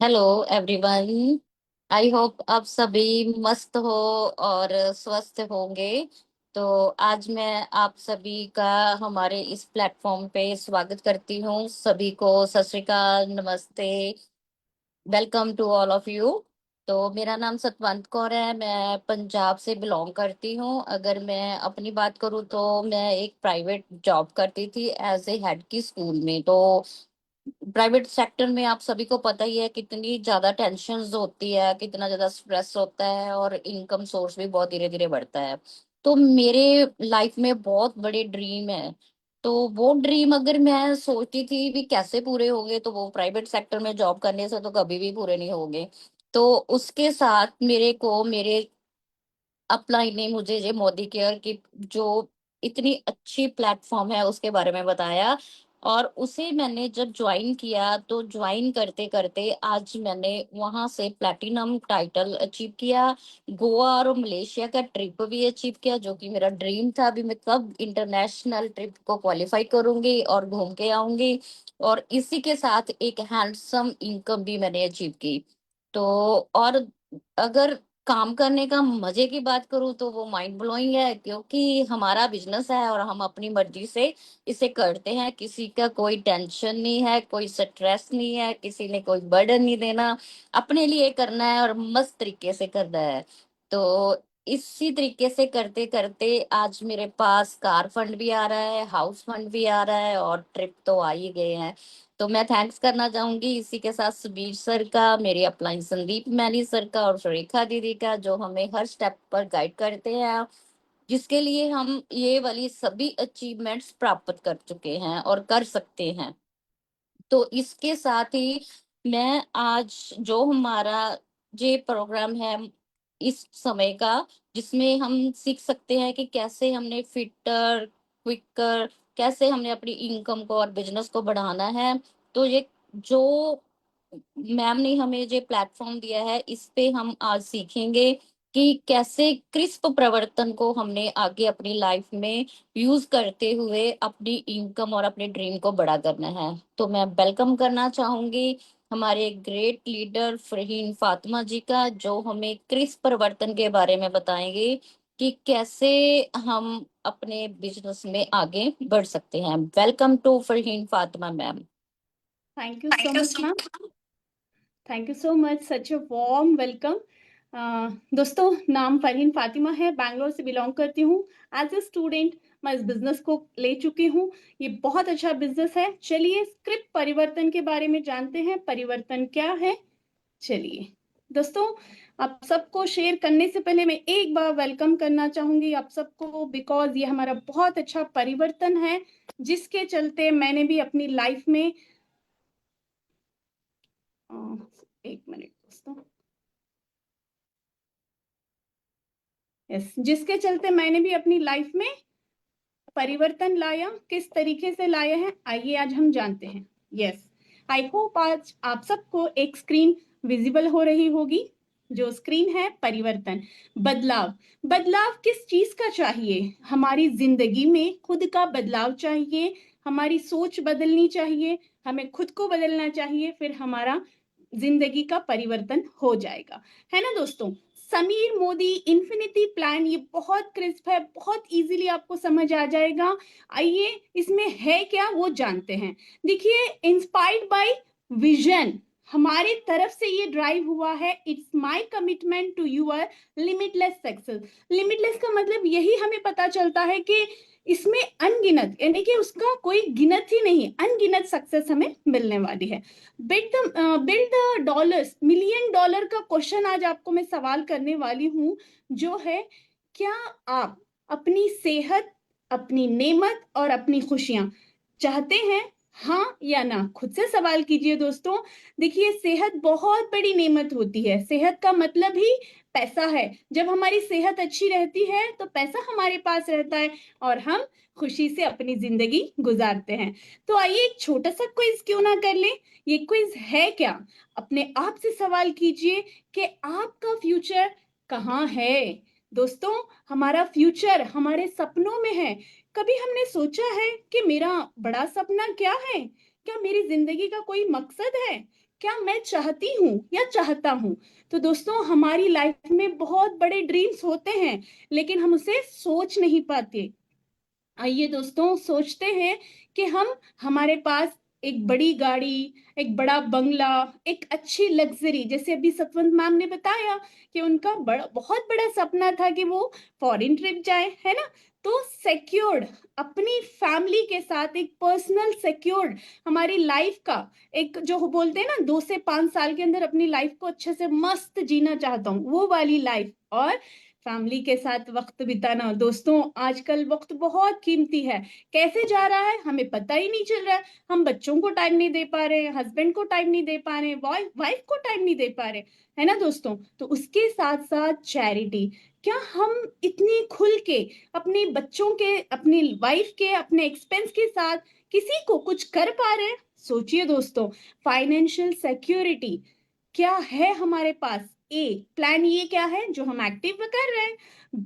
Hello everyone. I hope आप सभी मस्त हो और स्वस्थ होंगे। तो आज मैं आप सभी का हमारे इस प्लेटफॉर्म पे स्वागत करती हूँ। सभी को सत श्री अकाल, नमस्ते, welcome to all of you. तो मेरा नाम सतवंत कौर है, मैं पंजाब से बिलोंग करती हूँ। अगर मैं अपनी बात करूँ तो मैं एक प्राइवेट जॉब करती थी एज ए हेड की स्कूल में। तो प्राइवेट सेक्टर में आप सभी को पता ही है कितनी ज्यादा टेंशन्स होती है, कितना ज्यादा स्ट्रेस होता है और इनकम सोर्स भी बहुत धीरे धीरे बढ़ता है। तो मेरे लाइफ में बहुत बड़े ड्रीम है। तो वो ड्रीम अगर मैं सोचती थी भी कैसे पूरे होंगे, तो वो प्राइवेट सेक्टर में जॉब करने से तो कभी भी पूरे नहीं होंगे। तो उसके साथ मेरे अपलाइन ने मुझे ये मोदी केयर की जो इतनी अच्छी प्लेटफॉर्म है उसके बारे में बताया। और उसे मैंने जब ज्वाइन किया तो ज्वाइन करते करते आज मैंने वहां से प्लैटिनम टाइटल अचीव किया। गोवा और मलेशिया का ट्रिप भी अचीव किया, जो कि मेरा ड्रीम था। अभी मैं कब इंटरनेशनल ट्रिप को क्वालिफाई करूंगी और घूम के आऊंगी। और इसी के साथ एक हैंडसम इनकम भी मैंने अचीव की। तो और अगर काम करने का मजे की बात करूँ तो वो माइंड ब्लोइंग है, क्योंकि हमारा बिजनेस है और हम अपनी मर्जी से इसे करते हैं। किसी का कोई टेंशन नहीं है, कोई स्ट्रेस नहीं है, किसी ने कोई बर्डन नहीं देना। अपने लिए करना है और मस्त तरीके से करना है। तो इसी तरीके से करते करते आज मेरे पास कार फंड भी आ रहा है, हाउस फंड भी आ रहा है और ट्रिप तो आ ही गए हैं। तो मैं थैंक्स करना चाहूंगी इसी के साथ सुबीर सर का, मेरे अपलाइन संदीप मैनी सर का और सुरेखा दीदी का, जो हमें हर स्टेप पर गाइड करते हैं, जिसके लिए हम ये वाली सभी अचीवमेंट्स प्राप्त कर चुके हैं और कर सकते हैं। तो इसके साथ ही मैं आज जो हमारा ये प्रोग्राम है इस समय का, जिसमें हम सीख सकते हैं कि कैसे हमने फिटर, क्विकर, कैसे हमने अपनी इनकम को और बिजनेस को बढ़ाना है। तो ये जो मैम ने हमें ये प्लेटफॉर्म दिया है, इस पे हम आज सीखेंगे कि कैसे क्रिस्प प्रवर्तन को हमने आगे अपनी लाइफ में यूज करते हुए अपनी इनकम और अपने ड्रीम को बड़ा करना है। तो मैं वेलकम करना चाहूंगी हमारे ग्रेट लीडर फरहीन फातिमा जी का, जो हमें क्रिस्प प्रवर्तन के बारे में बताएंगे कि कैसे हम अपने बिजनेस में आगे बढ़ सकते हैं। Welcome to Farheen Fatima ma'am. Thank you so much, ma'am. Thank you so much, such a warm welcome. दोस्तों, नाम फरहीन फातिमा है, बैंगलोर से बिलोंग करती हूँ। एज ए स्टूडेंट मैं इस बिजनेस को ले चुकी हूँ। ये बहुत अच्छा बिजनेस है। चलिए स्क्रिप्ट परिवर्तन के बारे में जानते हैं, परिवर्तन क्या है। चलिए दोस्तों, आप सबको शेयर करने से पहले मैं एक बार वेलकम करना चाहूंगी आप सबको, बिकॉज ये हमारा बहुत अच्छा परिवर्तन है, जिसके चलते मैंने भी अपनी लाइफ में एक मिनट दोस्तों, यस, जिसके चलते मैंने भी अपनी लाइफ में परिवर्तन लाया। किस तरीके से लाया है, आइए आज हम जानते हैं। यस, आई होप आज आप सबको एक स्क्रीन विजिबल हो रही होगी। जो स्क्रीन है परिवर्तन, बदलाव। बदलाव किस चीज का चाहिए? हमारी जिंदगी में खुद का बदलाव चाहिए, हमारी सोच बदलनी चाहिए, हमें खुद को बदलना चाहिए, फिर हमारा जिंदगी का परिवर्तन हो जाएगा। है ना दोस्तों? समीर मोदी इन्फिनिटी प्लान, ये बहुत क्रिस्प है, बहुत इजीली आपको समझ आ जाएगा। आइए इसमें है क्या वो जानते हैं। देखिए, इंस्पायर्ड बाय विजन, हमारे तरफ से ये ड्राइव हुआ है। It's my commitment to your limitless success. Limitless का मतलब यही हमें पता चलता है कि इसमें अनगिनत, यानी कि उसका कोई गिनत ही नहीं, अनगिनत सक्सेस हमें मिलने वाली है। Build the dollars, million dollar का क्वेश्चन आज आपको मैं सवाल करने वाली हूं, जो है, क्या आप अपनी सेहत, अपनी नेमत और अपनी खुशियां चाहते हैं? हाँ या ना, खुद से सवाल कीजिए दोस्तों। देखिए, सेहत बहुत बड़ी नेमत होती है। सेहत का मतलब ही पैसा है। जब हमारी सेहत अच्छी रहती है तो पैसा हमारे पास रहता है और हम खुशी से अपनी जिंदगी गुजारते हैं। तो आइए एक छोटा सा क्विज क्यों ना कर ले। ये क्विज है क्या? अपने आप से सवाल कीजिए कि आपका फ्यूचर कहाँ है। दोस्तों, हमारा फ्यूचर हमारे सपनों में है। कभी हमने सोचा है कि मेरा बड़ा सपना क्या है? क्या मेरी जिंदगी का कोई मकसद है? क्या मैं चाहती हूँ या चाहता हूँ? तो दोस्तों, हमारी लाइफ में बहुत बड़े ड्रीम्स होते हैं, लेकिन हम उसे सोच नहीं पाते। आइए दोस्तों, सोचते हैं कि हम हमारे पास एक बड़ी गाड़ी, एक बड़ा बंगला, एक अच्छी लग्जरी, जैसे अभी सतवंत मैम ने बताया कि उनका बहुत बड़ा सपना था कि वो फॉरेन ट्रिप जाए, है ना। तो सेक्योर्ड, अपनी फैमिली के साथ एक पर्सनल सेक्योर्ड, हमारी लाइफ का एक, जो बोलते हैं ना, 2 से 5 साल के अंदर अपनी लाइफ को अच्छे से मस्त जीना चाहता हूँ, वो वाली लाइफ, और फैमिली के साथ वक्त बिताना। दोस्तों, आजकल वक्त बहुत कीमती है, कैसे जा रहा है हमें पता ही नहीं चल रहा है। हम बच्चों को टाइम नहीं दे पा रहे, हस्बैंड को टाइम नहीं दे पा रहे, वाइफ को टाइम नहीं दे पा रहे, है ना दोस्तों। तो उसके साथ साथ चैरिटी, क्या हम इतनी खुल के अपने बच्चों के, अपनी वाइफ के, अपने एक्सपेंस के साथ किसी को कुछ कर पा रहे हैं? सोचिए दोस्तों, फाइनेंशियल सिक्योरिटी क्या है हमारे पास? ए, प्लान ये क्या है जो हम एक्टिव कर रहे हैं?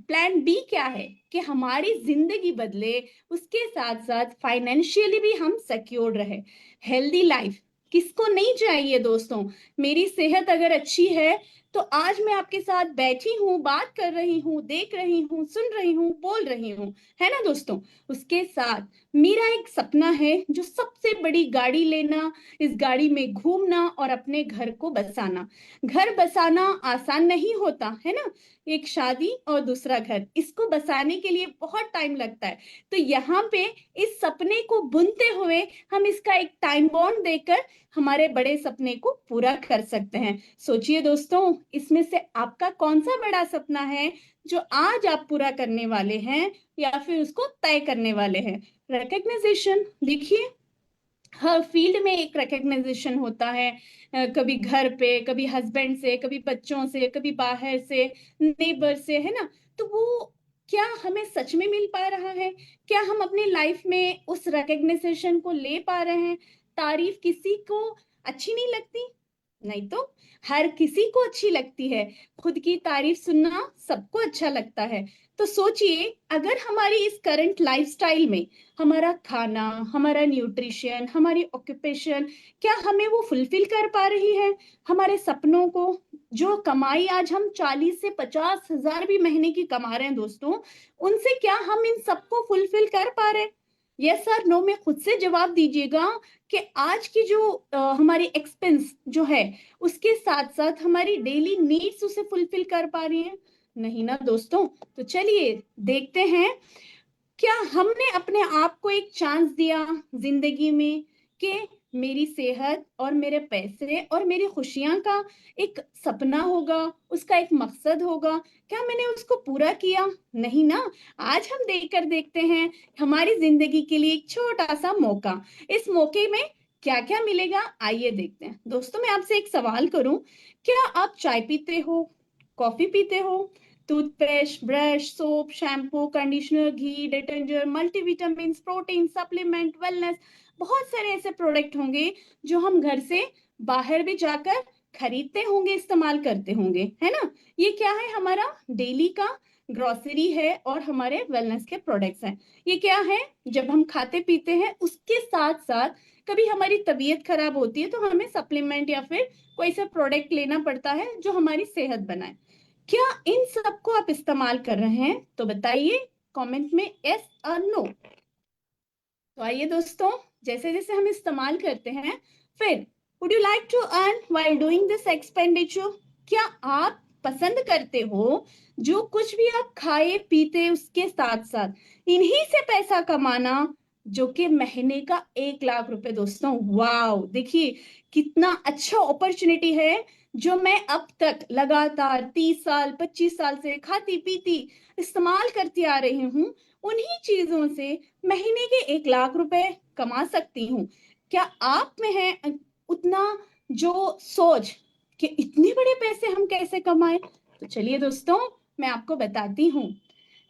प्लान बी क्या है कि हमारी जिंदगी बदले, उसके साथ साथ फाइनेंशियली भी हम सिक्योर रहे। हेल्दी लाइफ किसको नहीं चाहिए दोस्तों? मेरी सेहत अगर अच्छी है तो आज मैं आपके साथ बैठी हूँ, बात कर रही हूँ, देख रही हूँ, सुन रही हूँ, बोल रही हूँ, है ना दोस्तों। उसके साथ मेरा एक सपना है, जो सबसे बड़ी गाड़ी लेना, इस गाड़ी में घूमना और अपने घर को बसाना। घर बसाना आसान नहीं होता है ना, एक शादी और दूसरा घर, इसको बसाने के लिए बहुत टाइम लगता है। तो यहाँ पे इस सपने को बुनते हुए हम इसका एक टाइम बॉन्ड देकर हमारे बड़े सपने को पूरा कर सकते हैं। सोचिए दोस्तों, इसमें से आपका कौन सा बड़ा सपना है जो आज आप पूरा करने वाले हैं या फिर उसको तय करने वाले हैं? रिकग्नाइजेशन, देखिए, हर फील्ड में एक रिकग्नाइजेशन होता है, कभी घर पे, कभी हस्बैंड से, कभी बच्चों से, कभी बाहर से, नेबर से, है ना। तो वो क्या हमें सच में मिल पा रहा है? क्या हम अपनी लाइफ में उस रिकग्नाइजेशन को ले पा रहे हैं? तारीफ किसी को अच्छी नहीं लगती? नहीं तो, हर किसी को अच्छी लगती है। खुद की तारीफ सुनना सबको अच्छा लगता है। तो सोचिए, अगर हमारी इस करंट लाइफस्टाइल में हमारा खाना, हमारा न्यूट्रिशन, हमारी ऑक्यूपेशन, क्या हमें वो फुलफिल कर पा रही है हमारे सपनों को? जो कमाई आज हम 40 से 50 हजार भी महीने की कमा रहे हैं दोस्तों, उनसे क्या हम इन सबको फुलफिल कर पा रहे हैं? यस सर नो में खुद से जवाब दीजिएगा कि आज की जो हमारी एक्सपेंस जो है, उसके साथ साथ हमारी डेली नीड्स उसे फुलफिल कर पा रही है? नहीं ना दोस्तों। तो चलिए देखते हैं, क्या हमने अपने आप को एक चांस दिया जिंदगी में कि मेरी सेहत और मेरे पैसे और मेरी खुशियां का एक सपना होगा, उसका एक मकसद होगा, क्या मैंने उसको पूरा किया? नहीं ना। आज हम देखकर देखते हैं हमारी जिंदगी के लिए एक छोटा सा मौका। इस मौके में क्या क्या मिलेगा, आइए देखते हैं। दोस्तों, मैं आपसे एक सवाल करूं, क्या आप चाय पीते हो, कॉफी पीते हो, toothpaste, brush, soap, shampoo, conditioner, घी, detergent, multivitamin, protein, supplement, wellness, बहुत सारे ऐसे प्रोडक्ट होंगे जो हम घर से बाहर भी जाकर खरीदते होंगे, इस्तेमाल करते होंगे, है ना। ये क्या है? हमारा डेली का ग्रोसरी है और हमारे वेलनेस के प्रोडक्ट्स हैं। ये क्या है? जब हम खाते पीते हैं, उसके साथ साथ कभी हमारी तबीयत खराब होती है तो हमें सप्लीमेंट या फिर कोई सा प्रोडक्ट लेना पड़ता है जो हमारी सेहत बनाए। क्या इन सबको आप इस्तेमाल कर रहे हैं? तो बताइए कमेंट में यस और नो। तो आइए दोस्तों, जैसे जैसे हम इस्तेमाल करते हैं, फिर would you like to earn while doing this expenditure? क्या आप पसंद करते हो जो कुछ भी आप खाए पीते उसके साथ साथ इन्हीं से पैसा कमाना, जो कि महीने का 1 लाख रुपए? दोस्तों वाओ, देखिए कितना अच्छा अपॉर्चुनिटी है, जो मैं अब तक लगातार 30 साल 25 साल से खाती पीती इस्तेमाल करती आ रही हूँ। उन्हीं चीजों से महीने के 1 लाख रुपए कमा सकती हूँ। क्या आप में है उतना जो सोच कि इतने बड़े पैसे हम कैसे कमाएं? तो चलिए दोस्तों, मैं आपको बताती हूँ।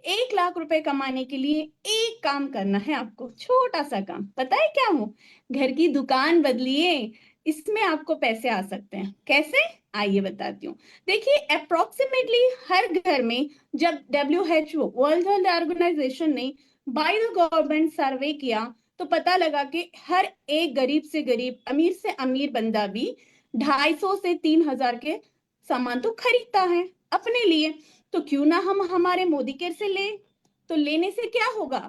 1 लाख रुपए कमाने के लिए एक काम करना है आपको, छोटा सा काम, पता है क्या हो? घर की दुकान बदलिए, इसमें आपको पैसे आ सकते हैं। कैसे? आइए बताती हूँ। देखिए, अप्रोक्सीमेटली हर घर में, जब WHO, वर्ल्ड हेल्थ ऑर्गेनाइजेशन ने बाय द गवर्नमेंट सर्वे किया, तो पता लगा कि हर एक गरीब से गरीब, अमीर से अमीर बंदा भी 250 से 3000 के सामान तो खरीदता है अपने लिए, तो क्यों ना हम हमारे मोदी केयर से ले। तो लेने से क्या होगा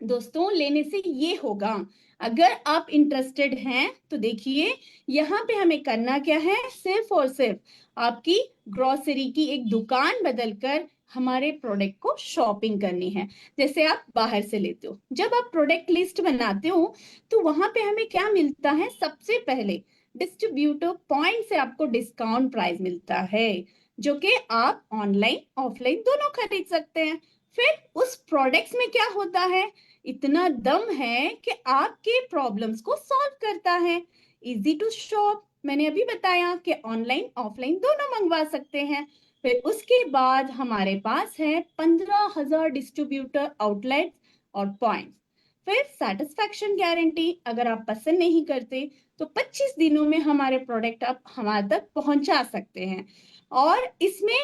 दोस्तों, लेने से ये होगा, अगर आप इंटरेस्टेड हैं तो देखिए यहाँ पे हमें करना क्या है, सिर्फ और सिर्फ आपकी ग्रोसरी की एक दुकान बदलकर हमारे प्रोडक्ट को शॉपिंग करनी है। जैसे आप बाहर से लेते हो, जब आप प्रोडक्ट लिस्ट बनाते हो तो वहां पे हमें क्या मिलता है, सबसे पहले डिस्ट्रीब्यूटर पॉइंट से आपको डिस्काउंट प्राइस मिलता है, जो कि आप ऑनलाइन ऑफलाइन दोनों खरीद सकते हैं। फिर उस प्रोडक्ट्स में क्या होता है, इतना दम है कि आपके प्रॉब्लम्स को सॉल्व करता है। इजी टू शॉप, मैंने अभी बताया कि ऑनलाइन ऑफलाइन दोनों मंगवा सकते हैं। फिर उसके बाद हमारे पास है 15,000 डिस्ट्रीब्यूटर आउटलेट्स और पॉइंट्स। फिर सेटिस्फैक्शन गारंटी, अगर आप पसंद नहीं करते तो 25 दिनों में हमारे प्रोडक्ट आप हमारे तक पहुंचा सकते हैं, और इसमें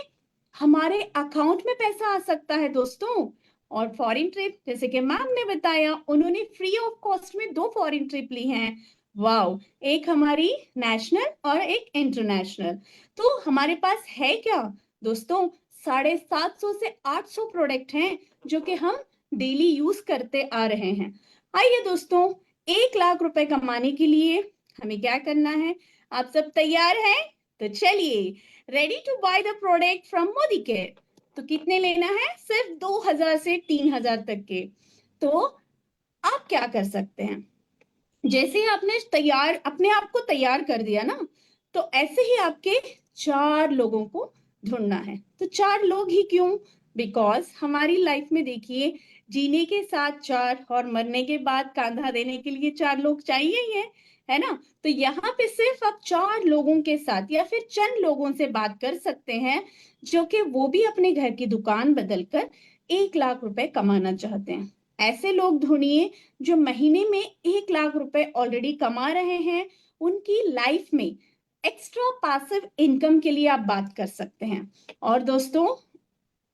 हमारे अकाउंट में पैसा आ सकता है दोस्तों। और फॉरेन ट्रिप, जैसे कि मैम ने बताया, उन्होंने फ्री ऑफ कॉस्ट में 2 फॉरेन ट्रिप ली हैं। वाओ, एक हमारी नेशनल और एक इंटरनेशनल। तो हमारे पास है क्या दोस्तों, 750 से 800 प्रोडक्ट हैं जो कि हम डेली यूज करते आ रहे हैं। आइए दोस्तों, 1 लाख रुपए कमाने के लिए हमें क्या करना है, आप सब तैयार हैं? तो चलिए, ready to buy the product from Modi care. तो कितने लेना है, सिर्फ 2000 से 3000 तक के। तो आप क्या कर सकते हैं, जैसे ही आपने तैयार अपने आप को तैयार कर दिया ना, तो ऐसे ही आपके 4 लोगों को ढूंढना है। तो 4 लोग ही क्यों, बिकॉज हमारी लाइफ में देखिए, जीने के साथ 4 और मरने के बाद कंधा देने के लिए 4 लोग चाहिए ही है ना। तो यहाँ पे सिर्फ आप 4 लोगों के साथ या फिर चंद लोगों से बात कर सकते हैं, जो कि वो भी अपने घर की दुकान बदलकर 1 लाख रुपए कमाना चाहते हैं। ऐसे लोग ढूंढिए जो महीने में 1 लाख रुपए ऑलरेडी कमा रहे हैं, उनकी लाइफ में एक्स्ट्रा पैसिव इनकम के लिए आप बात कर सकते हैं। और दोस्तों,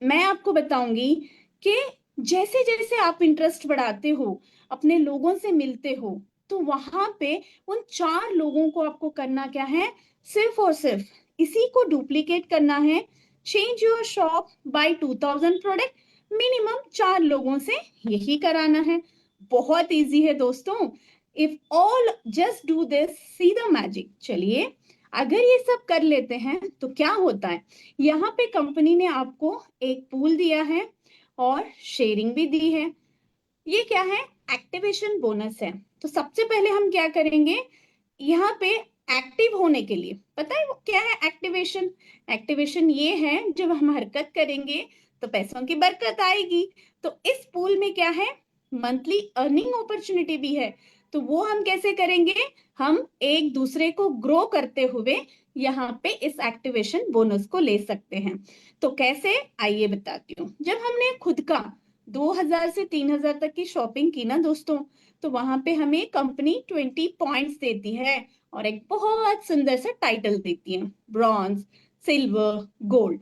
मैं आपको बताऊंगी कि जैसे जैसे आप इंटरेस्ट बढ़ाते हो, अपने लोगों से मिलते हो, तो वहां पे उन 4 लोगों को आपको करना क्या है, सिर्फ और सिर्फ इसी को डुप्लीकेट करना है। Change your shop buy 2000 product, minimum 4 लोगों से यही कराना है। बहुत इजी है दोस्तों, if all just do this, see the magic. चलिए, अगर ये सब कर लेते हैं तो क्या होता है, यहाँ पे कंपनी ने आपको एक पूल दिया है और शेयरिंग भी दी है। ये क्या है, एक्टिवेशन बोनस है। तो सबसे पहले हम क्या करेंगे, यहाँ पे एक्टिव होने के लिए, पता है वो क्या है एक्टिवेशन? एक्टिवेशन ये है, जब हम हरकत करेंगे तो पैसों की बरकत आएगी। तो इस पूल में क्या है, मंथली अर्निंग अपॉर्चुनिटी भी है। तो वो हम कैसे करेंगे, हम एक दूसरे को ग्रो करते हुए यहाँ पे इस एक्टिवेशन बोनस को ले सकते हैं। तो कैसे, आइए बताती हूँ। जब हमने खुद का 2000 से 3000 तक की शॉपिंग की ना दोस्तों, तो वहां पे हमें कंपनी 20 पॉइंट्स देती है और एक बहुत सुंदर सा टाइटल देती है, ब्रॉन्ज, सिल्वर, गोल्ड।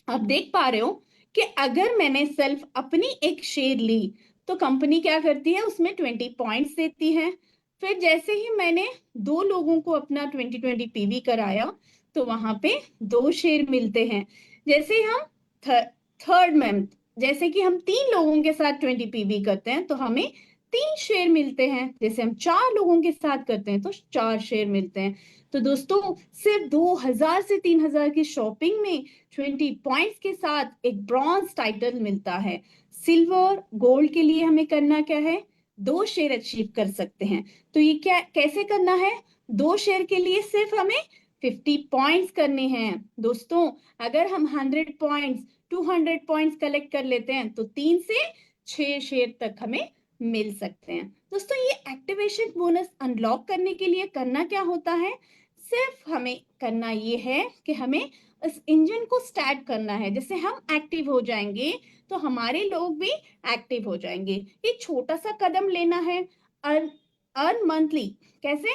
आप देख पा रहे हो कि अगर मैंने सिर्फ अपनी एक शेयर ली तो कंपनी क्या करती है, उसमें 20 पॉइंट्स देती है। फिर जैसे ही मैंने 2 लोगों को अपना 2020 पीवी कराया, तो वहां पे 2 शेयर मिलते हैं। जैसे ही हम थर्ड मंथ, जैसे कि हम 3 लोगों के साथ 20 पीवी करते हैं तो हमें 3 शेयर मिलते हैं। जैसे हम 4 लोगों के साथ करते हैं तो 4 शेयर मिलते हैं। तो दोस्तों, सिर्फ 2000 से 3000 की शॉपिंग में 20 पॉइंट्स के साथ एक ब्रॉन्ज टाइटल मिलता है। सिल्वर गोल्ड के लिए हमें करना क्या है, 2 शेयर अचीव कर सकते हैं। तो ये क्या कैसे करना है, 2 शेयर के लिए सिर्फ हमें 50 पॉइंट्स करने हैं दोस्तों। अगर हम 100 पॉइंट्स 200 पॉइंट्स कलेक्ट कर लेते हैं तो 3 से 6 शेयर तक हमें मिल सकते हैं। दोस्तों, ये एक्टिवेशन बोनस अनलॉक करने के लिए करना क्या होता है, सिर्फ हमें करना ये है कि हमें इस इंजन को स्टार्ट करना है। जैसे हम एक्टिव हो जाएंगे तो हमारे लोग भी एक्टिव हो जाएंगे। ये छोटा सा कदम लेना है, अर्न अर्न मंथली, कैसे,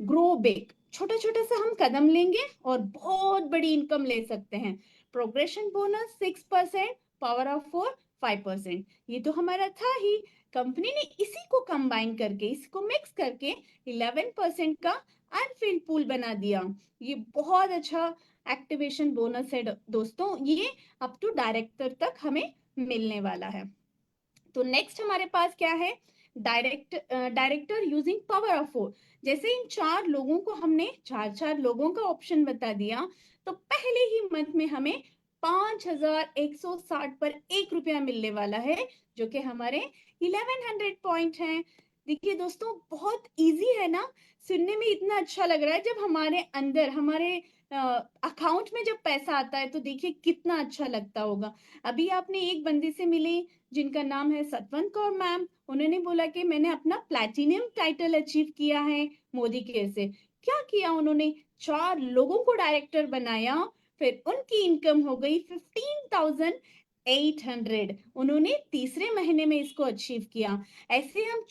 ग्रो बिग। छोटा छोटा सा हम कदम लेंगे और बहुत बड़ी इनकम ले सकते हैं। Progression bonus 6%, power of 4 5%। ये तो हमारा था ही, कंपनी ने इसी को कंबाइन करके, इसको मिक्स करके 11% का अनफिल्ड पूल बना दिया। ये बहुत अच्छा एक्टिवेशन बोनस है दोस्तों, ये अप टू डायरेक्टर तक हमें मिलने वाला है। तो नेक्स्ट हमारे पास क्या है, डायरेक्टर यूजिंग पावर ऑफ 4। जैसे इन 4 लोगों को हमने 4 लोगों का ऑप्शन बता दिया, तो पहले ही मंथ में हमें 5160 पर 1 रुपया मिलने वाला है, जो कि हमारे 1100 पॉइंट है। देखिए दोस्तों, बहुत इजी है ना, सुनने में इतना अच्छा लग रहा है। जब हमारे अंदर, हमारे अकाउंट में जब पैसा आता है तो देखिए कितना अच्छा लगता होगा। अभी आपने एक बंदी से मिले जिनका नाम है सतवंत कौर मैम, उन्होंने बोला कि मैंने अपना प्लैटिनम टाइटल अचीव किया है मोदी केयर से। क्या किया उन्होंने, 4 लोगों को डायरेक्टर बनाया, फिर उनकी इनकम हो गई 15,800। उन्होंने तीसरे महीने में इसको अचीव किया। ऐसे हम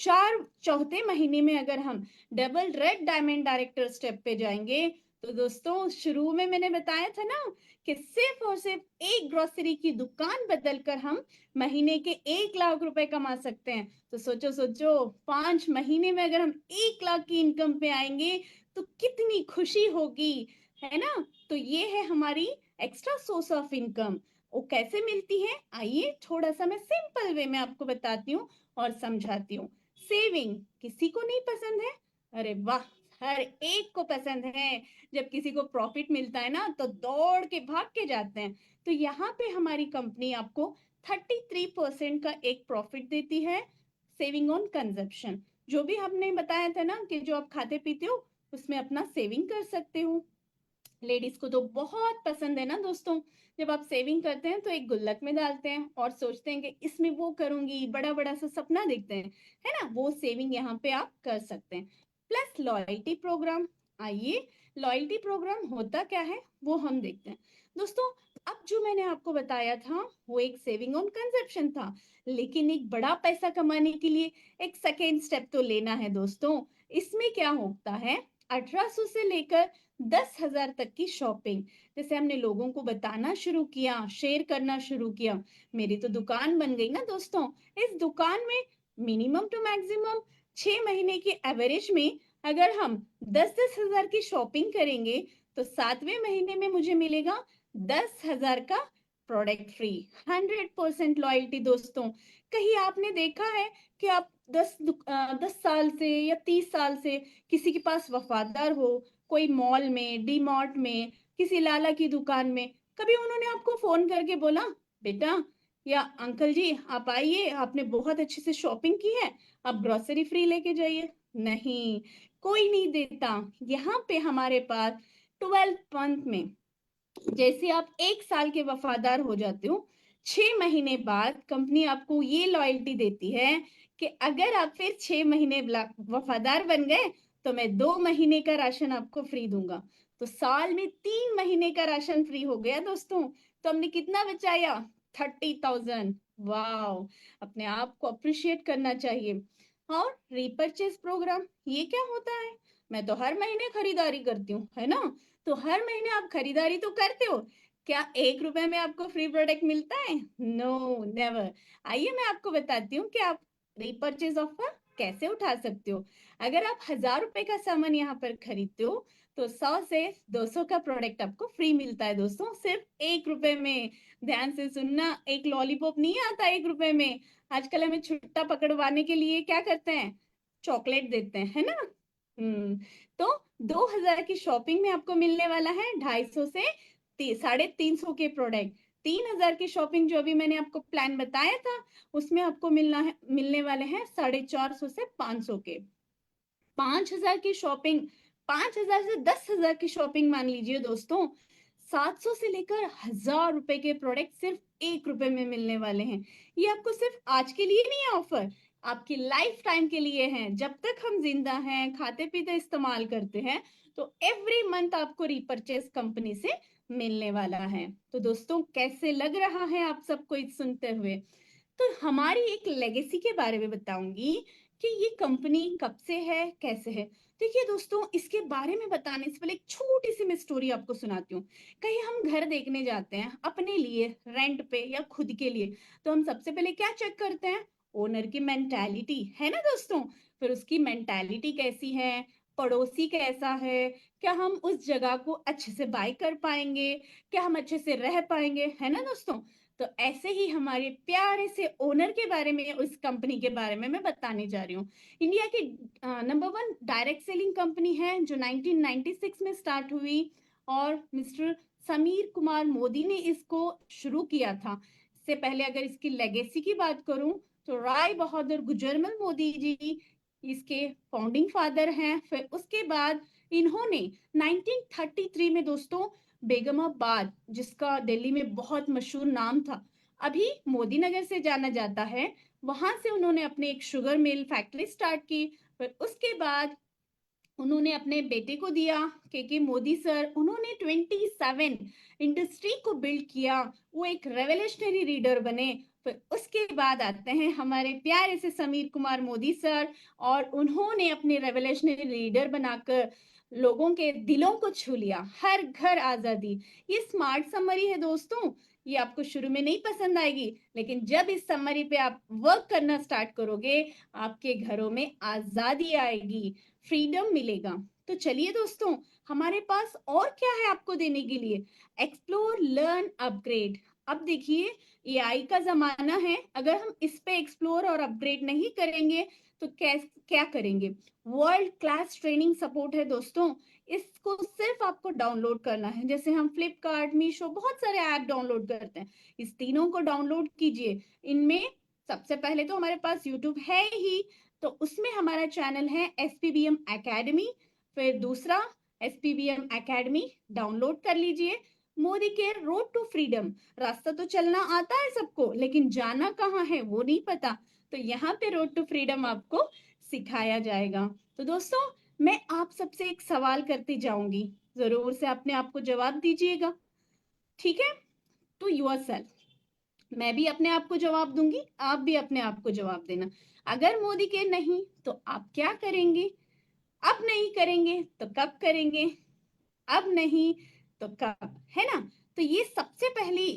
चौथे महीने में अगर हम double red diamond director step पे जाएंगे, तो दोस्तों शुरू में मैंने बताया था ना कि सिर्फ और सिर्फ एक ग्रोसरी की दुकान बदलकर हम महीने के 1 लाख रुपए कमा सकते हैं। तो सोचो सोचो, 5 महीने में अगर हम 1 लाख की इनकम पे आएंगे तो कितनी खुशी होगी, है ना। तो ये है हमारी एक्स्ट्रा सोर्स ऑफ इनकम। वो कैसे मिलती है, आइए थोड़ा सा मैं सिंपल वे में आपको बताती हूँ और समझाती हूँ। सेविंग किसी को नहीं पसंद है? अरे वाह, हर एक को पसंद है। जब किसी को प्रॉफिट मिलता है ना तो दौड़ के भाग के जाते हैं। तो यहाँ पे हमारी कंपनी आपको 33% का एक प्रॉफिट देती है, सेविंग ऑन कंजप्शन। जो भी हमने बताया था ना कि जो आप खाते पीते हो उसमें अपना सेविंग कर सकते हो। लेडीज को तो बहुत पसंद है ना दोस्तों, जब आप सेविंग करते हैं तो एक गुल्लक में डालते हैं और सोचते हैं कि इसमें वो करूंगी, बड़ा बड़ा सा सपना देखते हैं, है ना। वो सेविंग यहाँ पे आप कर सकते हैं। Plus loyalty programme. आइए, लॉयल्टी प्रोग्राम होता क्या है वो हम देखते हैं दोस्तों। अब जो मैंने आपको बताया था वो एक सेविंग ऑन कंजप्शन था, लेकिन एक बड़ा पैसा कमाने के लिए एक सेकेंड स्टेप तो लेना है दोस्तों। इसमें क्या होता है, 1800 से लेकर 10,000 तक की शॉपिंग। जैसे हमने लोगों को बताना शुरू किया, शेयर करना शुरू किया, मेरी तो दुकान बन गई ना दोस्तों। इस दुकान में मिनिमम टू मैक्सिमम 6 महीने की एवरेज में अगर हम 10-10 हजार की शॉपिंग करेंगे तो 7वें महीने में मुझे मिलेगा 10,000 का प्रोडक्ट फ्री। 100% लॉयल्टी दोस्तों। कहीं आपने देखा है कि आप 10 साल से या 30 साल से किसी के पास वफादार हो, कोई मॉल में, डी मार्ट में, किसी लाला की दुकान में, कभी उन्होंने आपको फोन करके बोला बेटा या अंकल जी आप आइए, आपने बहुत अच्छे से शॉपिंग की है, आप ग्रोसरी फ्री लेके जाइए? नहीं, कोई नहीं देता। यहाँ पे हमारे पास 12 मंथ में जैसे आप 1 साल के वफादार हो जाते हो, 6 महीने बाद कंपनी आपको ये लॉयल्टी देती है कि अगर आप फिर 6 महीने वफादार बन गए तो मैं 2 महीने का राशन आपको फ्री दूंगा। तो साल में 3 महीने का राशन फ्री हो गया दोस्तों। तो हमने कितना बचाया, 30,000। वाह, अपने आप को अप्रिशिएट करना चाहिए। और रीपर्चेज प्रोग्राम, ये क्या होता है? मैं तो हर महीने खरीदारी करती हूँ, है ना। तो हर महीने आप खरीदारी तो करते हो, क्या 1 रुपए में आपको फ्री प्रोडक्ट मिलता है? No, never. आइए मैं आपको बताती हूँ कि आप रीपर्चेज ऑफर कैसे उठा सकते हो। अगर आप 1,000 रुपए का सामान यहाँ पर खरीदते हो तो 100 से 200 का प्रोडक्ट आपको फ्री मिलता है दोस्तों, सिर्फ 1 रुपए में। ध्यान से सुनना, एक लॉलीपॉप नहीं आता 1 रुपए में। आजकल हमें छुट्टा पकड़वाने के लिए क्या करते हैं, चॉकलेट देते हैं, है ना। तो 2,000 की शॉपिंग में आपको मिलने वाला है 250 से 350 के प्रोडक्ट। 3,000 की शॉपिंग जो अभी मैंने आपको प्लान बताया था उसमें आपको मिलने वाले हैं 450 से 500 के। 5,000 की शॉपिंग, 5,000 से 10,000 की शॉपिंग मान लीजिए दोस्तों, 700 से लेकर 1,000 रुपए के प्रोडक्ट सिर्फ 1 रुपए में मिलने वाले हैं। ये आपको सिर्फ आज के लिए नहीं है ऑफर, आपकी लाइफ टाइम के लिए है। जब तक हम जिंदा हैं, खाते पीते इस्तेमाल करते हैं, तो एवरी मंथ आपको रिपर्चेस कंपनी से मिलने वाला है। तो दोस्तों कैसे लग रहा है आप सबको इस सुनते हुए? तो हमारी एक लेगेसी के बारे में बताऊंगी कि ये कंपनी कब से है, कैसे है। देखिए दोस्तों, इसके बारे में बताने से पहले एक छोटी सी मैं स्टोरी आपको सुनाती हूँ। कहीं हम घर देखने जाते हैं अपने लिए, रेंट पे या खुद के लिए, तो हम सबसे पहले क्या चेक करते हैं, ओनर की मेंटालिटी, है ना दोस्तों। फिर उसकी मेंटालिटी कैसी है, पड़ोसी कैसा है, क्या हम उस जगह को अच्छे से बाय कर पाएंगे, क्या हम अच्छे से रह पाएंगे, है ना दोस्तों। तो ऐसे ही हमारे प्यारे से ओनर के बारे में, उस कंपनी के बारे में मैं बताने जा रही हूँ। इंडिया की नंबर 1 डायरेक्ट सेलिंग कंपनी है जो 1996 में स्टार्ट हुई, और मिस्टर समीर कुमार मोदी ने इसको शुरू किया था। इससे पहले अगर इसकी लेगेसी की बात करूं तो राय बहादुर गुजरमल मोदी जी इसके फाउंडिंग फादर हैं। फिर उसके बाद इन्होंने 1933 में दोस्तों बेगमाबाद, जिसका दिल्ली में बहुत मशहूर नाम था, अभी मोदी नगर से जाना जाता है, वहां से उन्होंने अपने एक शुगर मिल फैक्ट्री स्टार्ट की। फिर उसके बाद उन्होंने अपने बेटे को दिया के मोदी सर, उन्होंने 27 इंडस्ट्री को बिल्ड किया, वो एक रेवोल्यूशनरी लीडर बने। फिर उसके बाद आते हैं हमारे प्यारे से समीर कुमार मोदी सर, और उन्होंने अपने रेवोल्यूशनरी लीडर बनाकर लोगों के दिलों को छू लिया, हर घर आजादी। ये स्मार्ट समरी है दोस्तों, ये आपको शुरू में नहीं पसंद आएगी, लेकिन जब इस समरी पे आप वर्क करना स्टार्ट करोगे, आपके घरों में आजादी आएगी, फ्रीडम मिलेगा। तो चलिए दोस्तों, हमारे पास और क्या है आपको देने के लिए। Explore, learn, upgrade. अब देखिए, एआई का जमाना है, अगर हम इस पे एक्सप्लोर और अपग्रेड नहीं करेंगे तो क्या करेंगे। वर्ल्ड क्लास ट्रेनिंग सपोर्ट है दोस्तों, इसको सिर्फ आपको डाउनलोड करना है। जैसे हम फ्लिपकार्ट, मीशो, बहुत सारे ऐप डाउनलोड करते हैं, इस तीनों को डाउनलोड कीजिए। इनमें सबसे पहले तो हमारे पास यूट्यूब है ही, तो उसमें हमारा चैनल है एसपीबीएम एकेडमी। फिर दूसरा एसपीबीएम एकेडमी डाउनलोड कर लीजिए। मोदी के रोड टू फ्रीडम, रास्ता तो चलना आता है सबको, लेकिन जाना कहाँ है वो नहीं पता, तो यहाँ पे रोड टू फ्रीडम आपको सिखाया जाएगा। तो दोस्तों, मैं आप सबसे एक सवाल करती जाऊंगी, जरूर से अपने आप को जवाब दीजिएगा, ठीक है। टू योर सेल्फ, मैं भी अपने आप को जवाब दूंगी, आप भी अपने आप को जवाब देना। अगर मोदी के नहीं तो आप क्या करेंगे, अब नहीं करेंगे तो कब करेंगे, अब नहीं तो कब, है ना। तो ये सबसे पहली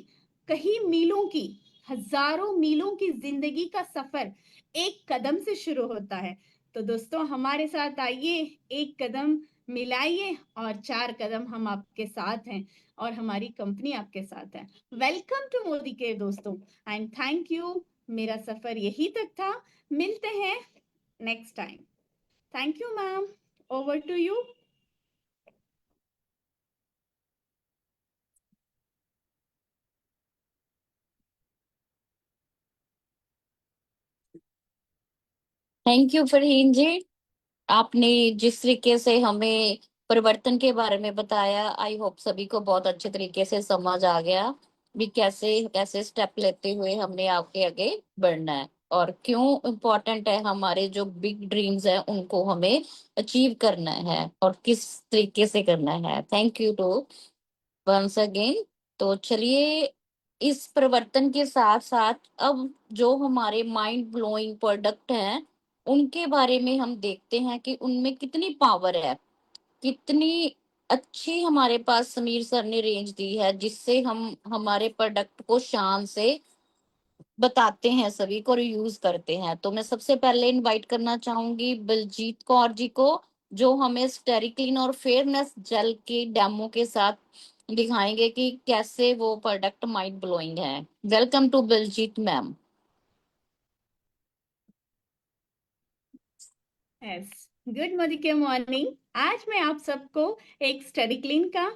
कई मीलों की, हजारों मीलों की जिंदगी का सफर एक कदम से शुरू होता है। तो दोस्तों हमारे साथ आइए, एक कदम मिलाइए, और 4 कदम हम आपके साथ हैं, और हमारी कंपनी आपके साथ है। वेलकम टू मोदी के दोस्तों, एंड थैंक यू। मेरा सफर यही तक था, मिलते हैं next time. Thank you ma'am, over to you. Thank you Farheen ji. आपने जिस तरीके से हमें परिवर्तन के बारे में बताया, आई होप सभी को बहुत अच्छे तरीके से समझ आ गया भी कैसे कैसे स्टेप लेते हुए हमने आगे आगे बढ़ना है, और क्यों इम्पोर्टेंट है हमारे जो बिग ड्रीम्स हैं उनको हमें अचीव करना है और किस तरीके से करना है। Thank you too once again. तो चलिए, इस परिवर्तन के साथ साथ अब जो हमारे माइंड ब्लोइंग प्रोडक्ट हैं उनके बारे में हम देखते हैं कि उनमें कितनी पावर है, कितनी अच्छी हमारे पास समीर सर ने रेंज दी है, जिससे हम हमारे प्रोडक्ट को शान से बताते हैं सभी को और यूज करते हैं। तो मैं सबसे पहले इनवाइट करना चाहूंगी बलजीत कौर जी को, जो हमें स्टेरिक्लीन और फेयरनेस जेल के डेमो के साथ दिखाएंगे कि कैसे वो प्रोडक्ट माइंड ब्लोइंग है। Welcome to Baljeet ma'am. Yes, good Modi के मॉर्निंग। आज मैं आप सबको एक स्टडी क्लीन का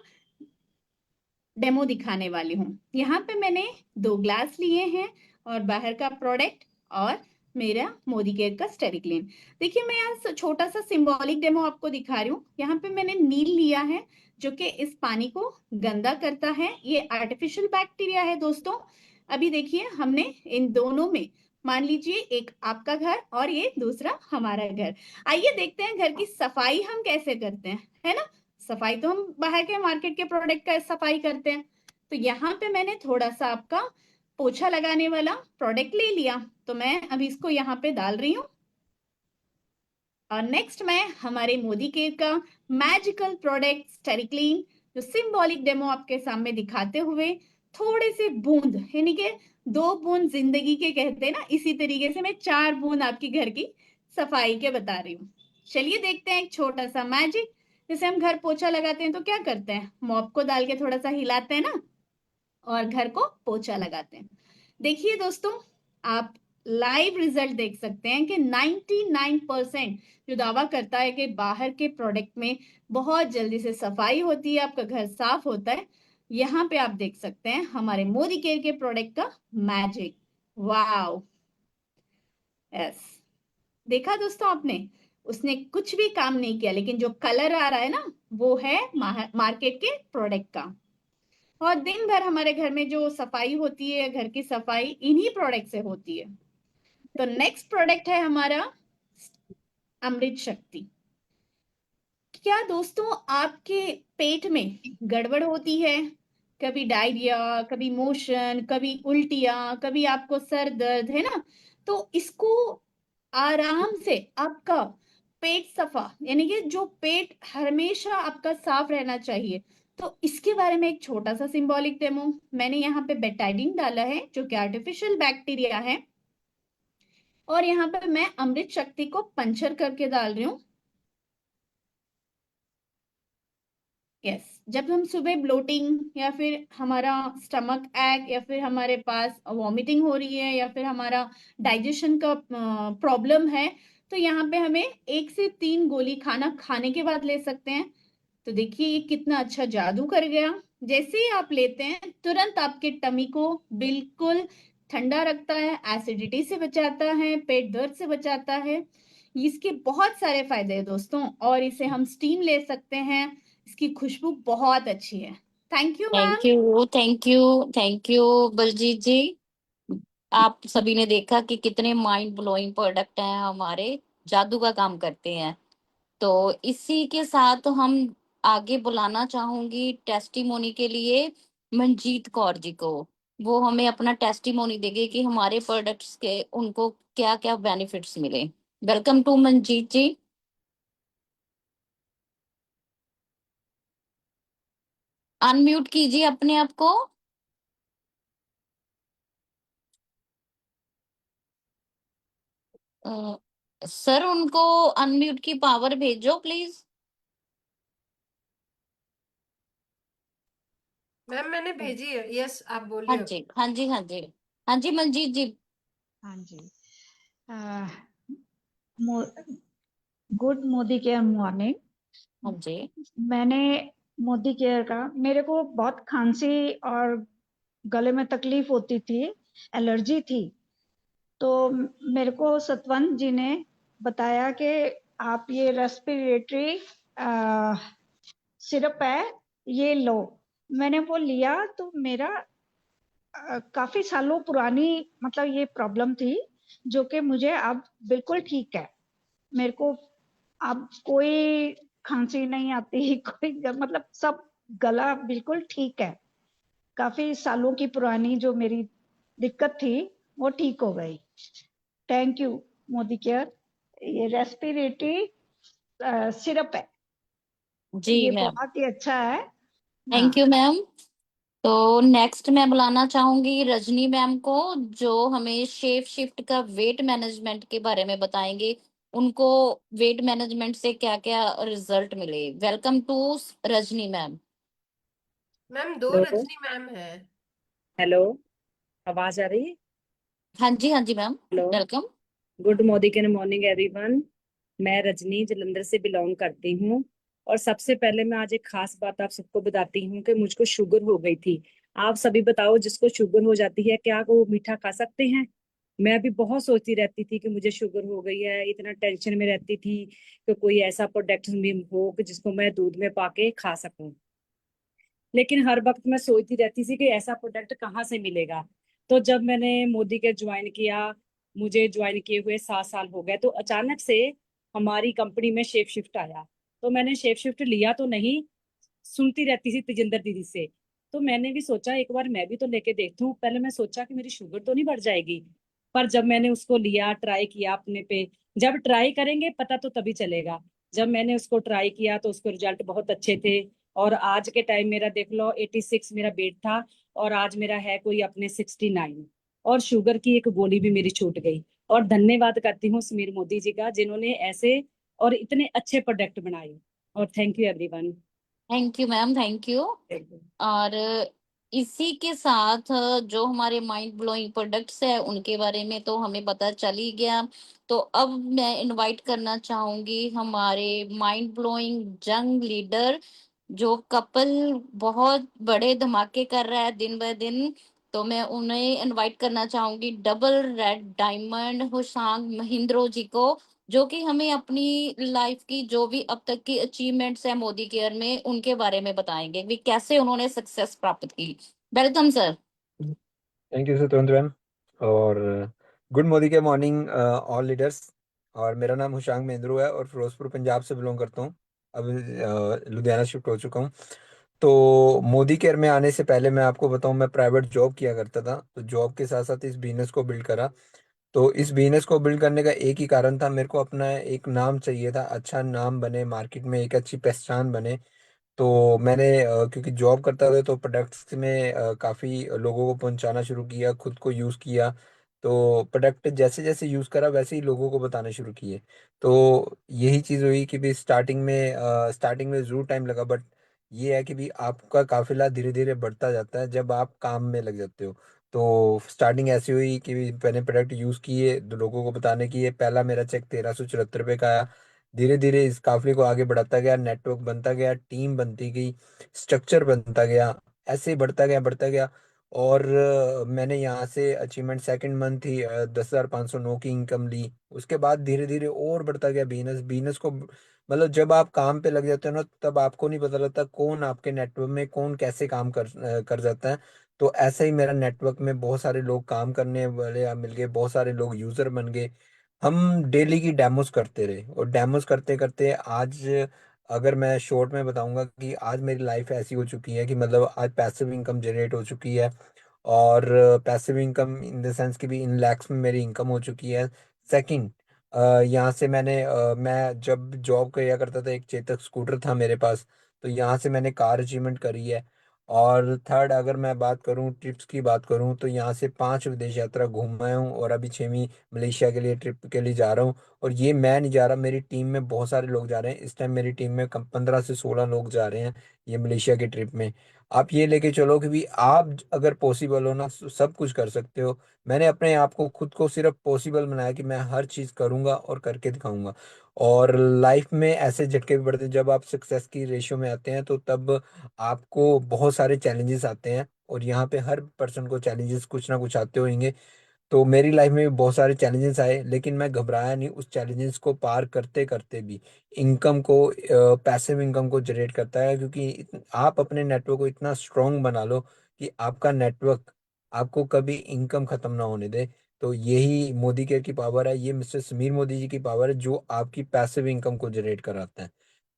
डेमो दिखाने वाली हूँ। यहाँ पे मैंने 2 ग्लास लिए हैं, और बाहर का प्रोडक्ट, और मेरा मोदी केयर का स्टडी क्लीन। देखिए, मैं यहाँ छोटा सा सिंबॉलिक डेमो आपको दिखा रही हूँ। यहाँ पे मैंने नील लिया है, जो कि इस पानी को गंदा करता है, ये आर्टिफिशियल बैक्टीरिया है दोस्तों। अभी देखिए, हमने इन दोनों में, मान लीजिए एक आपका घर और ये दूसरा हमारा घर, आइए देखते हैं घर की सफाई हम कैसे करते हैं, है ना। सफाई तो हम बाहर के मार्केट के प्रोडक्ट का सफाई करते हैं। तो यहाँ पे मैंने थोड़ा सा आपका पोछा लगाने वाला प्रोडक्ट ले लिया, तो मैं अभी इसको यहाँ पे डाल रही हूँ। और नेक्स्ट मैं हमारे मोदी केयर का मैजिकल प्रोडक्ट स्टेरिक्लीन, जो सिंबॉलिक डेमो आपके सामने दिखाते हुए, थोड़े से बूंद, यानी कि 2 बूंद जिंदगी के कहते हैं ना, इसी तरीके से मैं 4 बूंद आपकी घर की सफाई के बता रही हूँ। चलिए देखते हैं एक छोटा सा मैजिक। जैसे हम घर पोछा लगाते हैं तो क्या करते हैं, मॉप को डाल के थोड़ा सा हिलाते हैं ना, और घर को पोछा लगाते हैं। देखिए दोस्तों, आप लाइव रिजल्ट देख सकते हैं कि 99% जो दावा करता है कि बाहर के प्रोडक्ट में बहुत जल्दी से सफाई होती है, आपका घर साफ होता है, यहाँ पे आप देख सकते हैं हमारे मोदी केयर के प्रोडक्ट का मैजिक। वाओ, यस, देखा दोस्तों आपने, उसने कुछ भी काम नहीं किया, लेकिन जो कलर आ रहा है ना, वो है मार्केट के प्रोडक्ट का। और दिन भर हमारे घर में जो सफाई होती है, घर की सफाई इन्हीं प्रोडक्ट से होती है। तो नेक्स्ट प्रोडक्ट है हमारा अमृत शक्ति। क्या दोस्तों आपके पेट में गड़बड़ होती है, कभी डायरिया, कभी मोशन, कभी उल्टियां, कभी आपको सर दर्द है ना, तो इसको आराम से आपका पेट सफा, यानी कि जो पेट हमेशा आपका साफ रहना चाहिए, तो इसके बारे में एक छोटा सा सिंबॉलिक डेमो। मैंने यहाँ पे बेटाइडिन डाला है जो कि आर्टिफिशियल बैक्टीरिया है, और यहाँ पे मैं अमृत शक्ति को पंचर करके डाल रही हूँ। यस, जब हम सुबह ब्लोटिंग या फिर हमारा स्टमक एक्ट या फिर हमारे पास वॉमिटिंग हो रही है या फिर हमारा डाइजेशन का प्रॉब्लम है, तो यहाँ पे हमें 1 से 3 गोली खाना खाने के बाद ले सकते हैं। तो देखिए ये कितना अच्छा जादू कर गया। जैसे ही आप लेते हैं तुरंत आपके टमी को बिल्कुल ठंडा रखता है, एसिडिटी से बचाता है, पेट दर्द से बचाता है। इसके बहुत सारे फायदे हैं दोस्तों, और इसे हम स्टीम ले सकते हैं। इसकी खुशबू बहुत अच्छी है। Thank you thank ma'am. You, thank you, thank you Baljeet ji. आप सभी ने देखा कि कितने माइंड ब्लोइंग प्रोडक्ट हैं हमारे, जादू का काम करते हैं। तो इसी के साथ हम आगे बुलाना चाहूंगी टेस्टिमोनी के लिए मंजीत कौर जी को। वो हमें अपना टेस्टिमोनी देंगे कि हमारे प्रोडक्ट्स के उनको क्या क्या बेनिफिट्स मिले। Welcome to Manjeet ji. Unmute कीजिए अपने आप को। सर उनको अनम्यूट की पावर भेजो प्लीज। मैम मैंने भेजी है, यस आप हाँ बोलिए। जी, हाँ जी, हाँ जी, हाँ जी मंजीत जी। हाँ जी। Good Modi care morning. हाँ जी। मैंने मोदी केयर का, मेरे को बहुत खांसी और गले में तकलीफ होती थी, एलर्जी थी। तो मेरे को सतवंत जी ने बताया कि आप ये रेस्पिरेटरी सिरप है, ये लो। मैंने वो लिया तो मेरा काफी सालों पुरानी मतलब ये प्रॉब्लम थी, जो कि मुझे अब बिल्कुल ठीक है। मेरे को अब कोई खांसी नहीं आती कोई मतलब सब, गला बिल्कुल ठीक है। काफी सालों की पुरानी जो मेरी दिक्कत थी वो ठीक हो गई। Thank you Modi care. ये रेस्पिरेटरी सिरप है, जी ये मैम। बहुत ही अच्छा है। थैंक यू हाँ, मैम। तो नेक्स्ट मैं बुलाना चाहूंगी रजनी मैम को, जो हमें शेप शिफ्ट का वेट मैनेजमेंट के बारे में बताएंगे। उनको वेट मैनेजमेंट से क्या क्या रिजल्ट मिले। Welcome to Rajni ma'am. Ma'am दो हेलो। रजनी मैम है। हेलो, आवाज आ रही है? हाँ जी, हाँ जी ma'am. Hello. Welcome. Good morning everyone. मैं रजनी जलंधर से बिलोंग करती हूँ। और सबसे पहले मैं आज एक खास बात आप सबको बताती हूँ कि मुझको शुगर हो गई थी। आप सभी बताओ, जिसको शुगर हो जाती है क्या वो मीठा खा सकते हैं? मैं भी बहुत सोचती रहती थी कि मुझे शुगर हो गई है, इतना टेंशन में रहती थी कि कोई ऐसा प्रोडक्ट में हो कि जिसको मैं दूध में पाके खा सकूं। लेकिन हर वक्त मैं सोचती रहती थी कि ऐसा प्रोडक्ट कहाँ से मिलेगा। तो जब मैंने मोदी के ज्वाइन किया, मुझे ज्वाइन किए हुए 7 साल हो गए, तो अचानक से हमारी कंपनी में शेप शिफ्ट आया। तो मैंने शेप शिफ्ट लिया तो नहीं, सुनती रहती थी तेजिंदर दीदी से। तो मैंने भी सोचा एक बार मैं भी तो लेके देखती हूँ। पहले मैं सोचा कि मेरी शुगर तो नहीं बढ़ जाएगी, पर जब मैंने उसको लिया, ट्राई किया अपने पे, जब ट्राई करेंगे पता तो तभी चलेगा। जब मैंने उसको ट्राई किया तो उसके रिजल्ट बहुत अच्छे थे। और आज के टाइम मेरा देख लो, 86 मेरा वेट था, और आज मेरा है कोई अपने 69। और शुगर की एक गोली भी मेरी छूट गई। और धन्यवाद करती हूँ समीर मोदी जी का, जिन्होंने ऐसे और इतने अच्छे प्रोडक्ट बनाए। और thank you everyone. Thank you ma'am, thank you. और इसी के साथ जो हमारे माइंड ब्लोइंग प्रोडक्ट्स है उनके बारे में तो हमें पता चल ही गया। तो अब मैं इनवाइट करना चाहूंगी हमारे माइंड ब्लोइंग यंग लीडर, जो कपल बहुत बड़े धमाके कर रहा है दिन ब दिन। तो मैं उन्हें इनवाइट करना चाहूंगी, डबल रेड डायमंड हुशांग महिंद्रो जी को, जो कि हमें अपनी लाइफ की जो भी अब तक की अचीवमेंट्स है मोदी केयर में उनके बारे में बताएंगे कि कैसे उन्होंने सक्सेस प्राप्त की। Welcome sir. Thank you Satwant ma'am. और गुड मोदी के मॉर्निंग ऑल लीडर्स। और मेरा नाम हुशांग महेंद्रू है और फिरोजपुर पंजाब से बिलोंग करता हूँ। अब लुधियाना शिफ्ट हो चुका हूँ। तो मोदी केयर में आने से पहले मैं आपको बताऊं, मैं प्राइवेट जॉब किया करता था। तो जॉब के साथ साथ इस बिजनेस को बिल्ड करा। तो इस बिजनेस को बिल्ड करने का एक ही कारण था, मेरे को अपना एक नाम चाहिए था, अच्छा नाम बने मार्केट में, एक अच्छी पहचान बने। तो मैंने क्योंकि जॉब करता था तो प्रोडक्ट्स में काफ़ी लोगों को पहुंचाना शुरू किया, खुद को यूज़ किया। तो प्रोडक्ट जैसे जैसे यूज़ करा वैसे ही लोगों को बताना शुरू किए। तो यही चीज़ हुई कि भी स्टार्टिंग में ज़रूर टाइम लगा, बट ये है कि भी आपका काफिला धीरे धीरे बढ़ता जाता है जब आप काम में लग जाते हो। तो स्टार्टिंग ऐसी हुई कि भी मैंने प्रोडक्ट यूज़ किए, दो लोगों को बताने की, ये पहला मेरा चेक 1374 रुपये का आया। धीरे धीरे इस काफिले को आगे बढ़ाता गया, नेटवर्क बनता गया, टीम बनती गई, स्ट्रक्चर बनता गया, ऐसे ही बढ़ता गया। और मैंने यहाँ से अचीवमेंट सेकंड मंथ ही 10,509 की इनकम ली। उसके बाद धीरे धीरे और बढ़ता गया बिजनेस बिजनेस को। मतलब जब आप काम पे लग जाते हो ना, तब आपको नहीं पता लगता कौन आपके नेटवर्क में कौन कैसे काम कर जाता है। तो ऐसे ही मेरा नेटवर्क में बहुत सारे लोग काम करने वाले मिल गए, बहुत सारे लोग यूजर बन गए। हम डेली की डेमोस करते रहे और डेमोस करते करते आज, अगर मैं शॉर्ट में बताऊंगा कि आज मेरी लाइफ ऐसी हो चुकी है कि मतलब आज पैसिव इनकम जनरेट हो चुकी है। और passive income in the sense कि भी इन लैक्स में मेरी इनकम हो चुकी है। सेकंड, यहाँ से मैं जब जॉब किया करता था, एक चेतक स्कूटर था मेरे पास। तो यहाँ से मैंने कार अचीवमेंट करी है। और थर्ड, अगर मैं बात करूँ ट्रिप्स की बात करूँ, तो यहाँ से 5 विदेश यात्रा घूम आया हूँ और अभी 6वीं मलेशिया के लिए ट्रिप के लिए जा रहा हूँ। और ये मैं नहीं जा रहा, मेरी टीम में बहुत सारे लोग जा रहे हैं। इस टाइम मेरी टीम में 15 से 16 लोग जा रहे हैं ये मलेशिया की ट्रिप में। आप ये लेके चलो कि भी आप अगर पॉसिबल हो ना, सब कुछ कर सकते हो। मैंने अपने आप को खुद को सिर्फ पॉसिबल बनाया कि मैं हर चीज़ करूंगा और करके दिखाऊंगा। और लाइफ में ऐसे झटके भी पड़ते हैं, जब आप सक्सेस की रेशियो में आते हैं तो तब आपको बहुत सारे चैलेंजेस आते हैं। और यहाँ पे हर पर्सन को चैलेंजेस कुछ ना कुछ आते होंगे। तो मेरी लाइफ में भी बहुत सारे चैलेंजेस आए, लेकिन मैं घबराया नहीं। उस चैलेंजेस को पार करते करते भी इनकम को, पैसिव इनकम को जनरेट करता है। क्योंकि आप अपने नेटवर्क को इतना स्ट्रांग बना लो कि आपका नेटवर्क आपको कभी इनकम खत्म ना होने दे। तो यही मोदी केयर की पावर है, ये मिस्टर समीर मोदी जी की पावर है, जो आपकी पैसिव इनकम को जनरेट कराता है।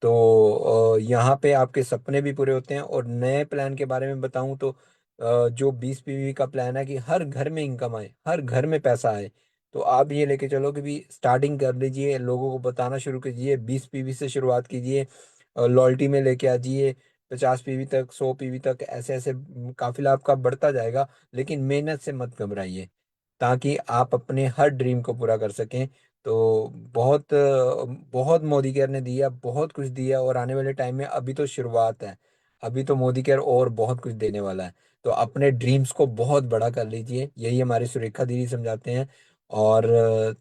तो यहाँ पे आपके सपने भी पूरे होते हैं। और नए प्लान के बारे में बताऊं तो जो 20 पीवी का प्लान है कि हर घर में इनकम आए, हर घर में पैसा आए। तो आप ये लेके चलो कि भी स्टार्टिंग कर लीजिए, लोगों को बताना शुरू कीजिए, 20 पीवी से शुरुआत कीजिए, लॉयल्टी में लेके आ जाइए, 50 पीवी तक, 100 पीवी तक, ऐसे ऐसे काफिला आपका बढ़ता जाएगा। लेकिन मेहनत से मत घबराइए, ताकि आप अपने हर ड्रीम को पूरा कर सकें। तो बहुत मोदी केयर ने दिया, बहुत कुछ दिया, और आने वाले टाइम में अभी तो शुरुआत है। अभी तो मोदी केयर और बहुत कुछ देने वाला है। तो अपने ड्रीम्स को बहुत बड़ा कर लीजिए, यही हमारी सुरेखा दीदी समझाते हैं। और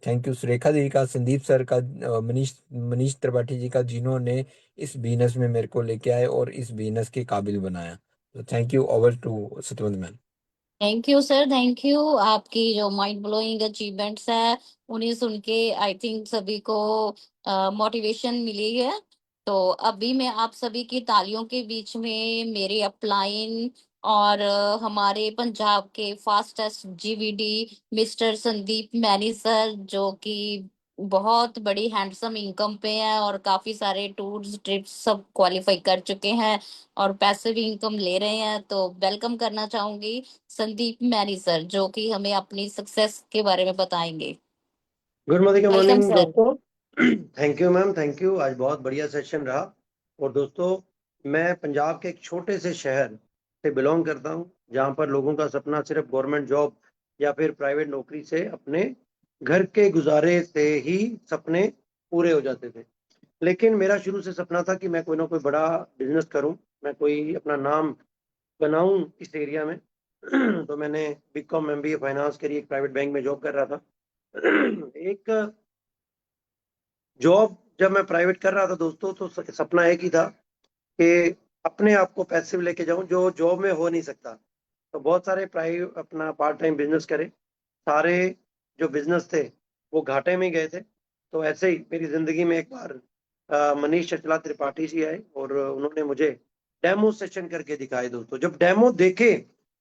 थैंक यू सुरेखा दीदी का, संदीप सर का, मनीष मनीष त्रिपाठी जी का, जिन्होंने इस बिजनेस में मेरे को लेके आए और इस बिजनेस के काबिल बनाया। तो thank you, over to Satwant ma'am. Thank you sir, thank you. आपकी जो माइंड ब्लोइंग अचीवमेंट्स है उन्हें सुन के आई थिंक सभी को मोटिवेशन मिली है। तो अभी मैं आप सभी की तालियों के बीच में मेरे अपलाइन और हमारे पंजाब के fastest GVD mister Sandeep many sir, जो कि बहुत बड़ी हैंडसम इनकम पे है और काफी सारे टूर्स ट्रिप्स सब क्वालिफाई कर चुके हैं और पैसिव इनकम ले रहे हैं, तो वेलकम करना चाहूंगी संदीप मैनी सर, जो कि हमें अपनी सक्सेस के बारे में बताएंगे। Good morning welcome morning sir. दोस्तों। Thank you ma'am, thank you. आज बहुत बढ़िया सेशन रहा। और दोस्तों, मैं पंजाब के एक छोटे से शहर से बिलोंग करता हूं, जहां पर लोगों का सपना सिर्फ गवर्नमेंट जॉब या फिर प्राइवेट नौकरी से, अपने घर के गुजारे से ही सपने पूरे हो जाते थे। लेकिन मेरा शुरू से सपना था कि मैं कोई ना कोई बड़ा बिजनेस करूं, मैं कोई अपना नाम बनाऊं इस एरिया में। तो मैंने बीकॉम MBA फाइनेंस करी, एक प्राइवेट बैंक में जॉब कर रहा था। एक जॉब जब मैं प्राइवेट कर रहा था दोस्तों, तो सपना एक ही था कि अपने आप को पैसिव लेके जाऊं जो जॉब में हो नहीं सकता। तो बहुत सारे प्राइवेट अपना पार्ट टाइम बिजनेस करे, सारे जो बिजनेस थे वो घाटे में गए थे। तो ऐसे ही मेरी जिंदगी में एक बार मनीष चचला त्रिपाठी जी आए और उन्होंने मुझे डेमो सेशन करके दिखाए दोस्तों। जब डेमो देखे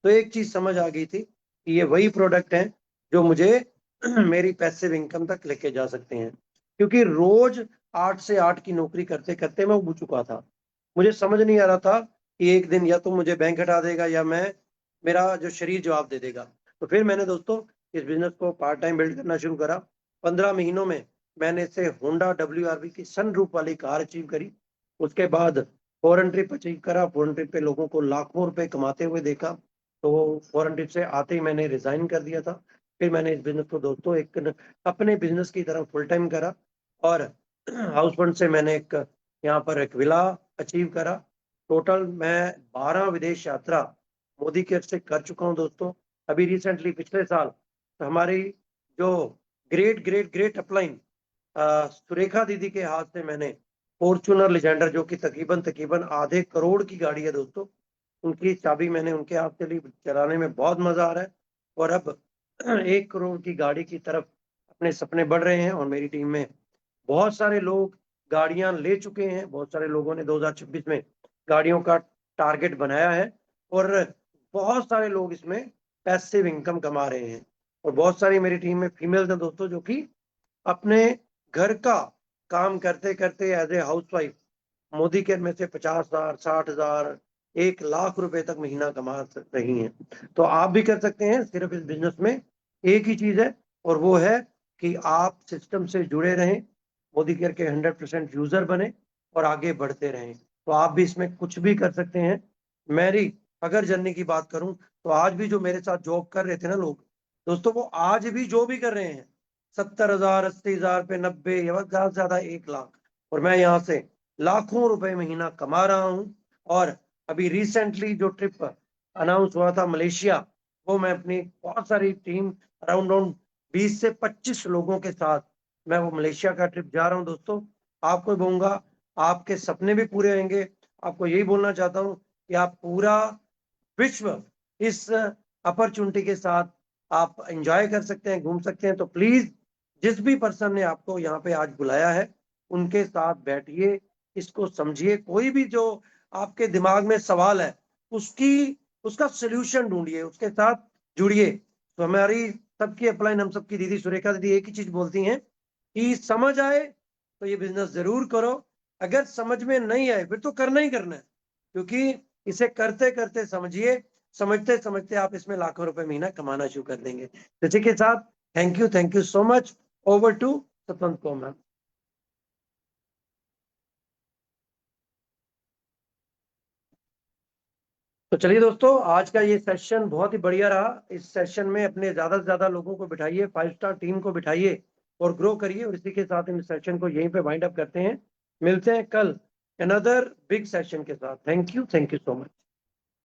तो एक चीज समझ आ गई थी कि ये वही प्रोडक्ट है जो मुझे मेरी पैसिव इनकम तक लेके जा सकते हैं। क्योंकि रोज 8 से 8 की नौकरी करते करते मैं उब चुका था। मुझे समझ नहीं आ रहा था कि एक दिन या तो मुझे बैंक हटा देगा या मेरा जो शरीर जवाब दे देगा। तो फिर मैंने दोस्तों इस बिजनेस को पार्ट टाइम बिल्ड करना शुरू करा। 15 महीनों में मैंने इससे होंडा WRV की सनरूफ वाली कार अचीव करी। उसके बाद फॉरेन ट्रिप अचीव करा, फॉरेन ट्रिप पे लोगों को लाखों रुपए कमाते हुए देखा। तो फॉरेन ट्रिप से आते ही मैंने रिजाइन कर दिया था। फिर मैंने इस बिजनेस को दोस्तों एक अपने बिजनेस की तरह फुल टाइम करा और हाउस फंड से मैंने एक यहाँ पर एक विला अचीव करा। टोटल मैं 12 विदेश यात्रा मोदी केयर से कर चुका हूँ दोस्तों। अभी रिसेंटली पिछले साल तो हमारी जो great great great upline Surekha दीदी के हाथ से मैंने फॉर्च्यूनर लेजेंडर, जो कि तकरीबन आधे करोड़ की गाड़ी है दोस्तों, उनकी चाबी मैंने उनके हाथ से ली। चलाने में बहुत मजा आ रहा है और अब 1 करोड़ की गाड़ी की तरफ अपने सपने बढ़ रहे हैं। और मेरी टीम में बहुत सारे लोग गाड़ियां ले चुके हैं। बहुत सारे लोगों ने 2026 में गाड़ियों का टारगेट बनाया है और बहुत सारे लोग इसमें पैसिव इनकम कमा रहे हैं। और बहुत सारी मेरी टीम में फीमेल्स हैं दोस्तों, जो कि अपने घर का काम करते करते as a housewife Modi care में से 50,000, 60,000, 1 लाख रुपए तक महीना कमा रही हैं। तो आप भी कर सकते हैं। सिर्फ इस बिजनेस में एक ही चीज है और वो है कि आप सिस्टम से जुड़े रहें, मोदी केयर के 100% यूजर बने और आगे बढ़ते रहें। तो आप भी इसमें कुछ भी कर सकते हैं। मेरी अगर जर्नी की बात करूं तो आज भी जो मेरे साथ जॉब कर रहे थे ना लोग दोस्तों, वो आज भी जो भी कर रहे हैं 70,000, 80,000 पे 90 या ज्यादा से ज्यादा 1 लाख, और मैं यहाँ से लाखों रुपए महीना कमा रहा हूं। और अभी रिसेंटली जो ट्रिप अनाउंस हुआ था मलेशिया, वो मैं अपनी बहुत सारी टीम अराउंड 20 से 25 लोगों के साथ मैं वो मलेशिया का ट्रिप जा रहा हूं दोस्तों। आपको बोलूंगा आपके सपने भी पूरे होंगे। आपको यही बोलना चाहता हूं कि आप पूरा विश्व इस अपॉर्चुनिटी के साथ आप एंजॉय कर सकते हैं, घूम सकते हैं। तो प्लीज जिस भी पर्सन ने आपको यहाँ पे आज बुलाया है उनके साथ बैठिए, इसको समझिए। कोई भी जो आपके दिमाग में सवाल है उसका सोल्यूशन ढूंढिए, उसके साथ जुड़िए। तो हमारी सबकी अपलाइन, हम सबकी दीदी सुरेखा दीदी एक ही चीज बोलती हैं कि समझ आए तो ये बिजनेस जरूर करो, अगर समझ में नहीं आए फिर तो करना ही करना है। क्योंकि इसे करते करते समझिए, समझते समझते आप इसमें लाखों रुपए महीना कमाना शुरू कर देंगे। तो इसी के साथ thank you so much. Over to Satwant को मैम। तो चलिए दोस्तों, आज का ये सेशन बहुत ही बढ़िया रहा। इस सेशन में अपने ज्यादा से ज्यादा लोगों को बिठाइए, 5 स्टार टीम को बिठाइए और ग्रो करिए। और इसी के साथ इन सेशन को यहीं पे वाइंड अप करते हैं। मिलते हैं कल अनदर बिग सेशन के साथ। Thank you so much.